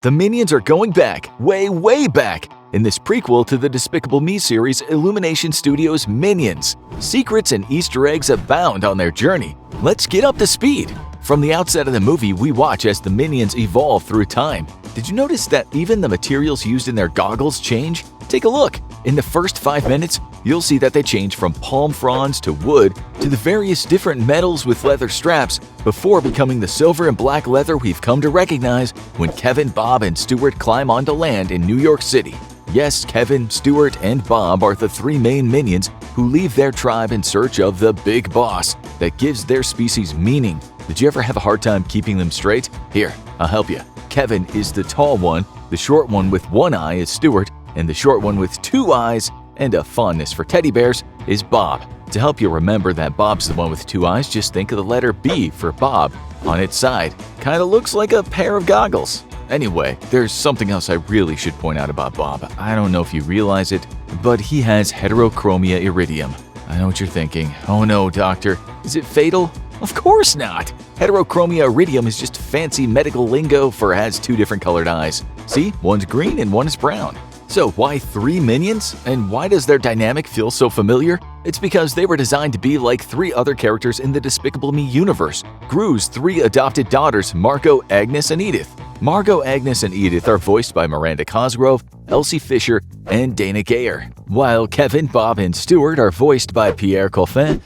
The Minions are going back, way back, in this prequel to the Despicable Me series Illumination Studios Minions. Secrets and Easter eggs abound on their journey. Let's get up to speed. From the outset of the movie, we watch as the Minions evolve through time. Did you notice that even the materials used in their goggles change? Take a look. In the first 5 minutes, you'll see that they change from palm fronds to wood to the various different metals with leather straps before becoming the silver and black leather we've come to recognize when Kevin, Bob, and Stuart climb onto land in New York City. Yes, Kevin, Stuart, and Bob are the three main minions who leave their tribe in search of the big boss that gives their species meaning. Did you ever have a hard time keeping them straight? Here, I'll help you. Kevin is the tall one, the short one with one eye is Stuart, and the short one with two eyes and a fondness for teddy bears is Bob. To help you remember that Bob's the one with two eyes, just think of the letter B for Bob on its side. Kinda looks like a pair of goggles. Anyway, there's something else I really should point out about Bob. I don't know if you realize it, but he has heterochromia iridium. I know what you're thinking. Oh no, doctor, is it fatal? Of course not! Heterochromia iridium is just fancy medical lingo for has two different colored eyes. See, one's green and one is brown. So why three minions? And why does their dynamic feel so familiar? It's because they were designed to be like three other characters in the Despicable Me universe. Gru's three adopted daughters, Margot, Agnes, and Edith. Margot, Agnes, and Edith are voiced by Miranda Cosgrove, Elsie Fisher, and Dana Gayer, while Kevin, Bob, and Stuart are voiced by Pierre Coffin,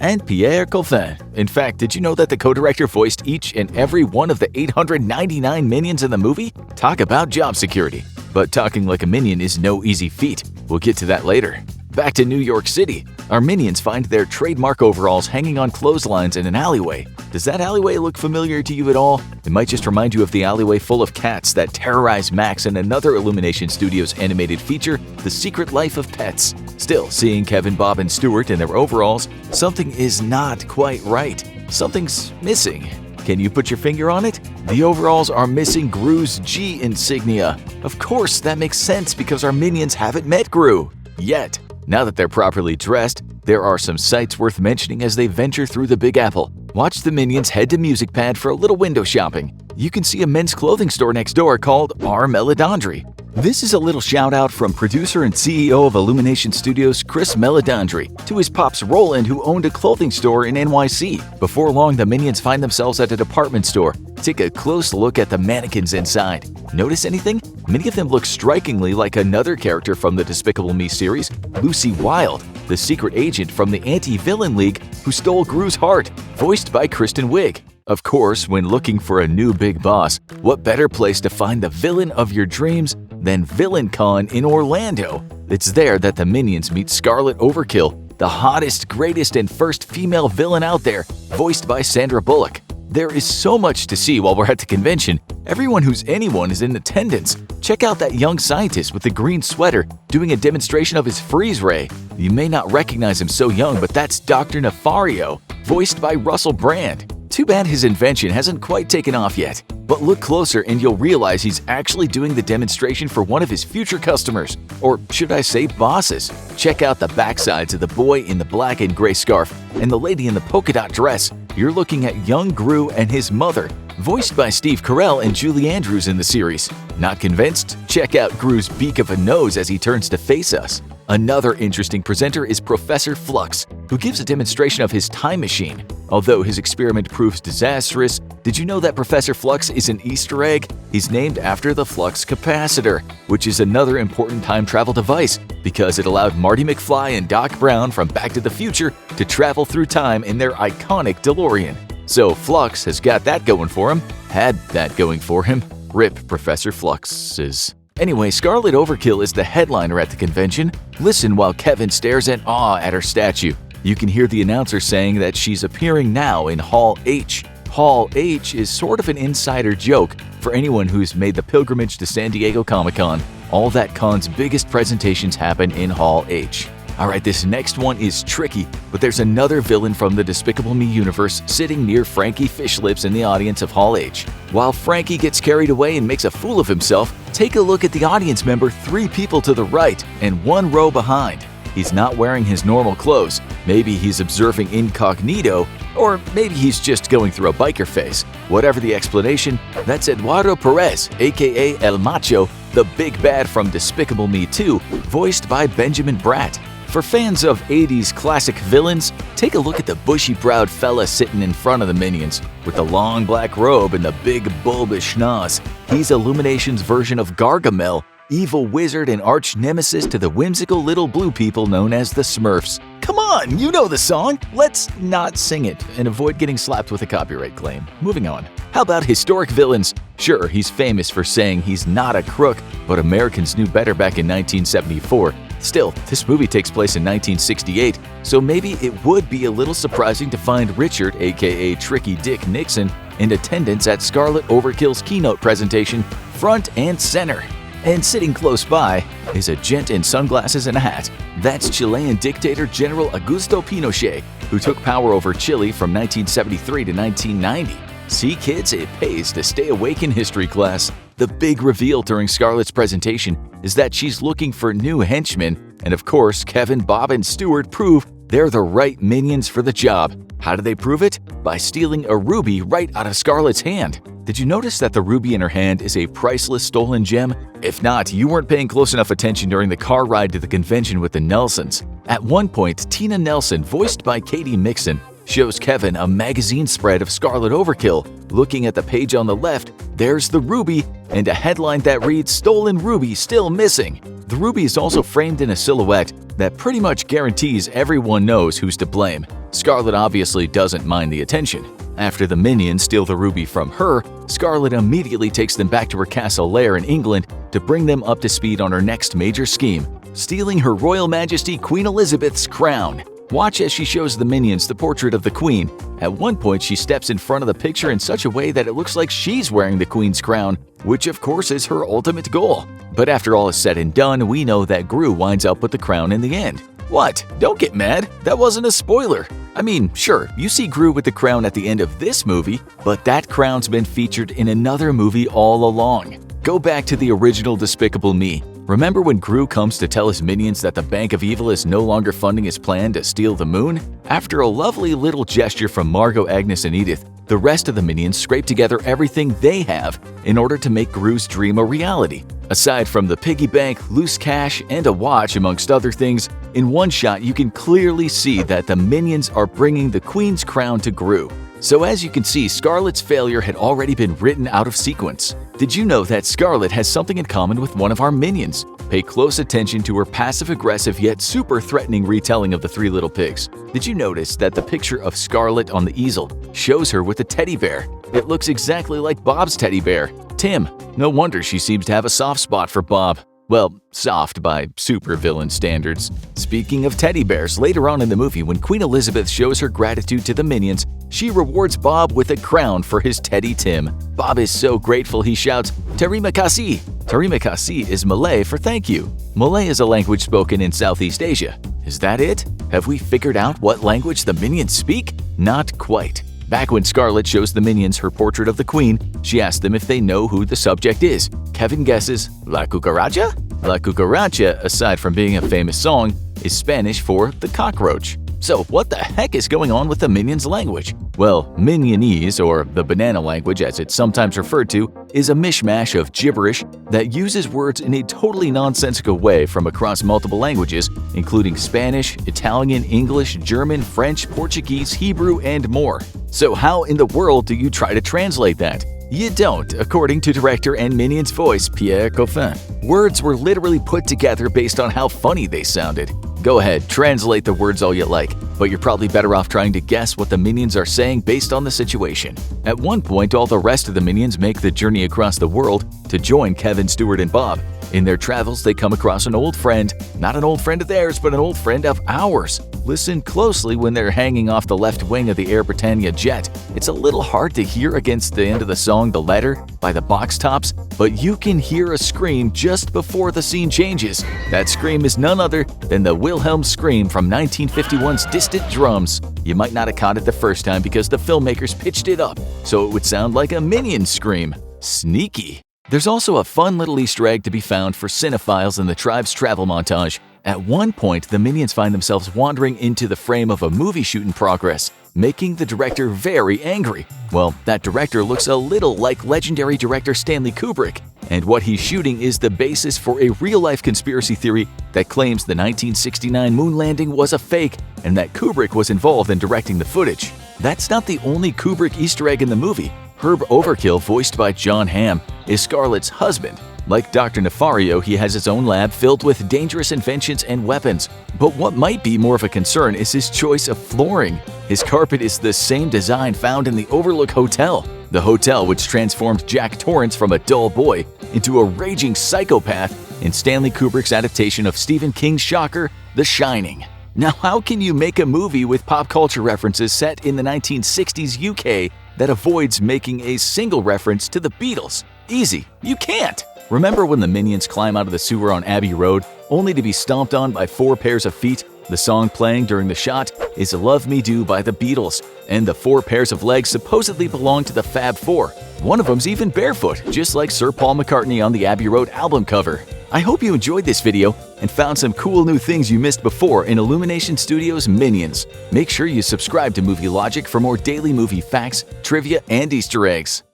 and Pierre Coffin. In fact, did you know that the co-director voiced each and every one of the 899 minions in the movie? Talk about job security. But talking like a minion is no easy feat. We'll get to that later. Back to New York City. Our minions find their trademark overalls hanging on clotheslines in an alleyway. Does that alleyway look familiar to you at all? It might just remind you of the alleyway full of cats that terrorize Max in another Illumination Studios animated feature, The Secret Life of Pets. Still, seeing Kevin, Bob, and Stuart in their overalls, something is not quite right. Something's missing. Can you put your finger on it? The overalls are missing Gru's G insignia. Of course, that makes sense because our minions haven't met Gru yet. Now that they're properly dressed, there are some sights worth mentioning as they venture through the Big Apple. Watch the minions head to Music Pad for a little window shopping. You can see a men's clothing store next door called Our Melodondry. This is a little shout out from producer and CEO of Illumination Studios, Chris Melodondry, to his pops Roland, who owned a clothing store in NYC. Before long, the minions find themselves at a department store. Take a close look at the mannequins inside. Notice anything? Many of them look strikingly like another character from the Despicable Me series, Lucy Wilde, the secret agent from the Anti-Villain League who stole Gru's heart, voiced by Kristen Wiig. Of course, when looking for a new big boss, what better place to find the villain of your dreams than VillainCon in Orlando? It's there that the minions meet Scarlet Overkill, the hottest, greatest, and first female villain out there, voiced by Sandra Bullock. There is so much to see while we're at the convention. Everyone who's anyone is in attendance. Check out that young scientist with the green sweater doing a demonstration of his freeze ray. You may not recognize him so young, but that's Dr. Nefario, voiced by Russell Brand. Too bad his invention hasn't quite taken off yet. But look closer and you'll realize he's actually doing the demonstration for one of his future customers. Or should I say bosses? Check out the backsides of the boy in the black and gray scarf and the lady in the polka dot dress. You're looking at young Gru and his mother, voiced by Steve Carell and Julie Andrews in the series. Not convinced? Check out Gru's beak of a nose as he turns to face us. Another interesting presenter is Professor Flux, who gives a demonstration of his time machine. Although his experiment proves disastrous, did you know that Professor Flux is an Easter egg? He's named after the flux capacitor, which is another important time travel device because it allowed Marty McFly and Doc Brown from Back to the Future to travel through time in their iconic DeLorean. So Flux has got that going for him. Had that going for him. RIP Professor Fluxes. Anyway, Scarlet Overkill is the headliner at the convention. Listen while Kevin stares in awe at her statue. You can hear the announcer saying that she's appearing now in Hall H. Hall H is sort of an insider joke for anyone who's made the pilgrimage to San Diego Comic-Con. All that con's biggest presentations happen in Hall H. Alright, this next one is tricky, but there's another villain from the Despicable Me universe sitting near Frankie Fishlips in the audience of Hall H. While Frankie gets carried away and makes a fool of himself, take a look at the audience member 3 people to the right and 1 row behind. He's not wearing his normal clothes. Maybe he's observing incognito, or maybe he's just going through a biker phase. Whatever the explanation, that's Eduardo Perez, aka El Macho, the big bad from Despicable Me 2, voiced by Benjamin Bratt. For fans of 80s classic villains, take a look at the bushy-browed fella sitting in front of the Minions with the long black robe and the big bulbous schnoz. He's Illumination's version of Gargamel, evil wizard and arch nemesis to the whimsical little blue people known as the Smurfs. Come on, you know the song! Let's not sing it and avoid getting slapped with a copyright claim. Moving on. How about historic villains? Sure, he's famous for saying he's not a crook, but Americans knew better back in 1974. Still, this movie takes place in 1968, so maybe it would be a little surprising to find Richard, aka Tricky Dick Nixon, in attendance at Scarlet Overkill's keynote presentation, front and center. And sitting close by is a gent in sunglasses and a hat. That's Chilean dictator General Augusto Pinochet, who took power over Chile from 1973 to 1990. See, kids, it pays to stay awake in history class. The big reveal during Scarlett's presentation is that she's looking for new henchmen, and of course, Kevin, Bob, and Stuart prove they're the right minions for the job. How do they prove it? By stealing a ruby right out of Scarlett's hand. Did you notice that the ruby in her hand is a priceless stolen gem? If not, you weren't paying close enough attention during the car ride to the convention with the Nelsons. At one point, Tina Nelson, voiced by Katie Mixon, shows Kevin a magazine spread of Scarlet Overkill. Looking at the page on the left, there's the ruby and a headline that reads "Stolen Ruby Still Missing." The ruby is also framed in a silhouette that pretty much guarantees everyone knows who's to blame. Scarlet obviously doesn't mind the attention. After the Minions steal the ruby from her, Scarlet immediately takes them back to her castle lair in England to bring them up to speed on her next major scheme, stealing Her Royal Majesty Queen Elizabeth's crown. Watch as she shows the Minions the portrait of the Queen. At one point, she steps in front of the picture in such a way that it looks like she's wearing the Queen's crown, which of course is her ultimate goal. But after all is said and done, we know that Gru winds up with the crown in the end. What? Don't get mad. That wasn't a spoiler. I mean, sure, you see Gru with the crown at the end of this movie, but that crown's been featured in another movie all along. Go back to the original Despicable Me. Remember when Gru comes to tell his minions that the Bank of Evil is no longer funding his plan to steal the moon? After a lovely little gesture from Margot, Agnes, and Edith, the rest of the minions scrape together everything they have in order to make Gru's dream a reality. Aside from the piggy bank, loose cash, and a watch, amongst other things, in one shot you can clearly see that the minions are bringing the Queen's crown to Gru. So as you can see, Scarlet's failure had already been written out of sequence. Did you know that Scarlet has something in common with one of our minions? Pay close attention to her passive-aggressive yet super threatening retelling of the Three Little Pigs. Did you notice that the picture of Scarlet on the easel shows her with a teddy bear? It looks exactly like Bob's teddy bear, Tim. No wonder she seems to have a soft spot for Bob. Well, soft by supervillain standards. Speaking of teddy bears, later on in the movie when Queen Elizabeth shows her gratitude to the Minions, she rewards Bob with a crown for his teddy Tim. Bob is so grateful he shouts, "Terima kasih." Terima kasih is Malay for thank you. Malay is a language spoken in Southeast Asia. Is that it? Have we figured out what language the Minions speak? Not quite. Back when Scarlet shows the Minions her portrait of the Queen, she asks them if they know who the subject is. Kevin guesses, La Cucaracha? La Cucaracha, aside from being a famous song, is Spanish for the cockroach. So what the heck is going on with the Minions language? Well, Minionese, or the banana language as it's sometimes referred to, is a mishmash of gibberish that uses words in a totally nonsensical way from across multiple languages, including Spanish, Italian, English, German, French, Portuguese, Hebrew, and more. So how in the world do you try to translate that? You don't, according to director and Minions voice Pierre Coffin. Words were literally put together based on how funny they sounded. Go ahead, translate the words all you like, but you're probably better off trying to guess what the Minions are saying based on the situation. At one point, all the rest of the Minions make the journey across the world to join Kevin, Stuart, and Bob. In their travels, they come across an old friend, not an old friend of theirs, but an old friend of ours. Listen closely when they're hanging off the left wing of the Air Britannia jet. It's a little hard to hear against the end of the song The Letter by the Box Tops, but you can hear a scream just before the scene changes. That scream is none other than the Wilhelm scream from 1951's Distant Drums. You might not have caught it the first time because the filmmakers pitched it up, so it would sound like a Minion scream. Sneaky. There's also a fun little Easter egg to be found for cinephiles in the tribe's travel montage. At one point, the Minions find themselves wandering into the frame of a movie shoot in progress, making the director very angry. Well, that director looks a little like legendary director Stanley Kubrick, and what he's shooting is the basis for a real-life conspiracy theory that claims the 1969 moon landing was a fake and that Kubrick was involved in directing the footage. That's not the only Kubrick Easter egg in the movie. Herb Overkill, voiced by John Hamm, is Scarlett's husband. Like Dr. Nefario, he has his own lab filled with dangerous inventions and weapons. But what might be more of a concern is his choice of flooring. His carpet is the same design found in the Overlook Hotel, the hotel which transformed Jack Torrance from a dull boy into a raging psychopath in Stanley Kubrick's adaptation of Stephen King's shocker, The Shining. Now, how can you make a movie with pop culture references set in the 1960s UK that avoids making a single reference to the Beatles? Easy, you can't! Remember when the Minions climb out of the sewer on Abbey Road, only to be stomped on by 4 pairs of feet? The song playing during the shot is Love Me Do by the Beatles, and the 4 pairs of legs supposedly belong to the Fab Four. One of them's even barefoot, just like Sir Paul McCartney on the Abbey Road album cover. I hope you enjoyed this video and found some cool new things you missed before in Illumination Studios Minions. Make sure you subscribe to Movie Logic for more daily movie facts, trivia, and Easter eggs.